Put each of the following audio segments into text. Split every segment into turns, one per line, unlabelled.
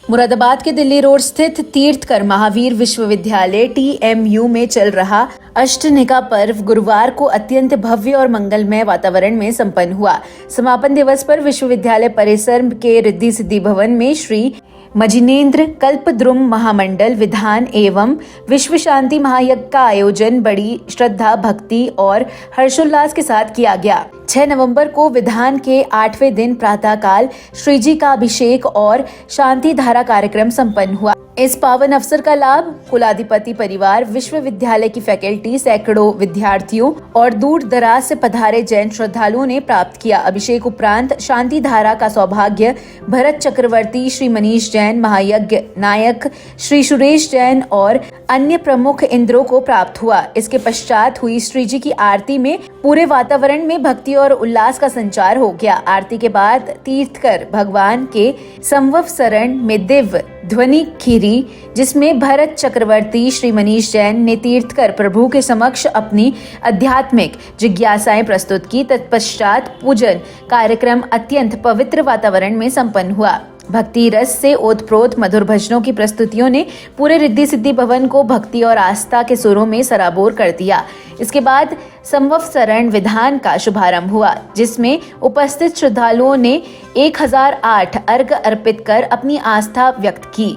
मुरादाबाद के दिल्ली रोड स्थित तीर्थकर महावीर विश्वविद्यालय TMU में चल रहा अष्टनिका पर्व गुरुवार को अत्यंत भव्य और मंगलमय वातावरण में संपन्न हुआ। समापन दिवस पर विश्वविद्यालय परिसर के रिद्धि सिद्धि भवन में श्री मजिनेन्द्र कल्पद्रुम महामंडल विधान एवं विश्व शांति महायज्ञ का आयोजन बड़ी श्रद्धा, भक्ति और हर्षोल्लास के साथ किया गया। 6 नवंबर को विधान के 8वें दिन प्रातःकाल श्रीजी का अभिषेक और शांति धारा कार्यक्रम संपन्न हुआ। इस पावन अवसर का लाभ कुलाधिपति परिवार, विश्वविद्यालय की फैकल्टी, सैकड़ों विद्यार्थियों और दूर दराज से पधारे जैन श्रद्धालुओं ने प्राप्त किया। अभिषेक उपरांत शांति धारा का सौभाग्य भरत चक्रवर्ती, श्री मनीष जैन, महायज्ञ नायक श्री सुरेश जैन और अन्य प्रमुख इंद्रों को प्राप्त हुआ। इसके पश्चात हुई श्रीजी की आरती में पूरे वातावरण में भक्ति और उल्लास का संचार हो गया। आरती के बाद तीर्थकर भगवान के संवत्सरण में दिव्य ध्वनि खीरी, जिसमें भरत चक्रवर्ती श्री मनीष जैन ने तीर्थकर प्रभु के समक्ष अपनी आध्यात्मिक जिज्ञासाएं प्रस्तुत की। तत्पश्चात पूजन कार्यक्रम अत्यंत पवित्र वातावरण में संपन्न हुआ। भक्ति रस से ओतप्रोत मधुर भजनों की प्रस्तुतियों ने पूरे रिद्धि सिद्धि भवन को भक्ति और आस्था के सुरों में सराबोर कर दिया। इसके बाद संवत्सरण विधान का शुभारंभ हुआ, जिसमें उपस्थित श्रद्धालुओं ने 1008 अर्घ्य अर्पित कर अपनी आस्था व्यक्त की।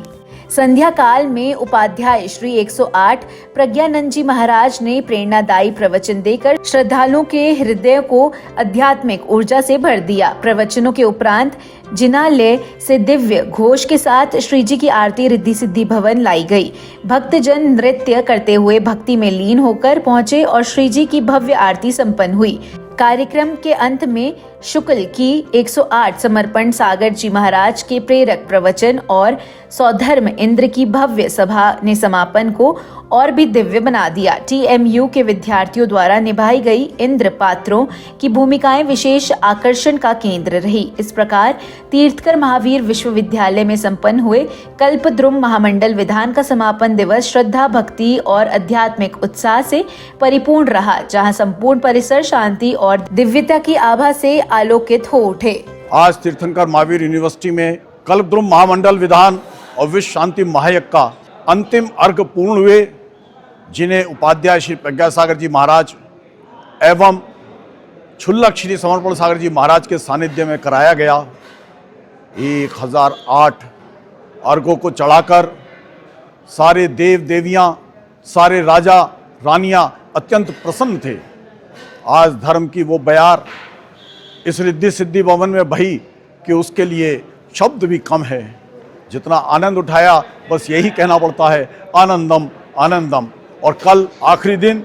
संध्या काल में उपाध्याय श्री 108 प्रज्ञानंद जी महाराज ने प्रेरणादायी प्रवचन देकर श्रद्धालुओं के हृदय को आध्यात्मिक ऊर्जा से भर दिया। प्रवचनों के उपरांत जिनालय से दिव्य घोष के साथ श्रीजी की आरती रिद्धि सिद्धि भवन लाई गई। भक्तजन नृत्य करते हुए भक्ति में लीन होकर पहुंचे और श्रीजी की भव्य आरती संपन्न हुई। कार्यक्रम के अंत में शुक्ल की 108 समर्पण सागर जी महाराज के प्रेरक प्रवचन और सौधर्म इंद्र की भव्य सभा ने समापन को और भी दिव्य बना दिया। TMU के विद्यार्थियों द्वारा निभाई गई इंद्र पात्रों की भूमिकाएं विशेष आकर्षण का केंद्र रही। इस प्रकार तीर्थकर महावीर विश्वविद्यालय में संपन्न हुए कल्पद्रुम महामंडल विधान का समापन दिवस श्रद्धा, भक्ति और आध्यात्मिक उत्साह से परिपूर्ण रहा, जहां संपूर्ण परिसर शांति और दिव्यता की आभा से आलोकित हो उठे।
आज तीर्थंकर महावीर यूनिवर्सिटी में कल्पद्रुम महामंडल विधान और विश्व शांति महायज्ञ का अंतिम अर्घ पूर्ण हुए, जिन्हें उपाध्याय श्री प्रज्ञा सागर जी महाराज एवं क्षुल्लक श्री समर्पण सागर जी महाराज के सानिध्य में कराया गया। 1008 अर्घों को चढ़ाकर सारे देव देवियां, सारे राजा रानियां अत्यंत प्रसन्न थे। आज धर्म की वो बयार इस रिद्धि सिद्धि भवन में बही कि उसके लिए शब्द भी कम है। जितना आनंद उठाया, बस यही कहना पड़ता है, आनंदम आनंदम। और कल आखिरी दिन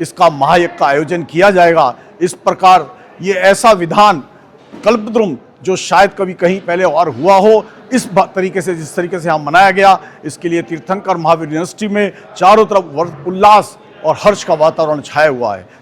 इसका महायज्ञ का आयोजन किया जाएगा। इस प्रकार ये ऐसा विधान कल्पद्रुम जो शायद कभी कहीं पहले और हुआ हो, इस तरीके से जिस तरीके से यहाँ मनाया गया, इसके लिए तीर्थंकर महावीर यूनिवर्सिटी में चारों तरफ उल्लास और हर्ष का वातावरण छाया हुआ है।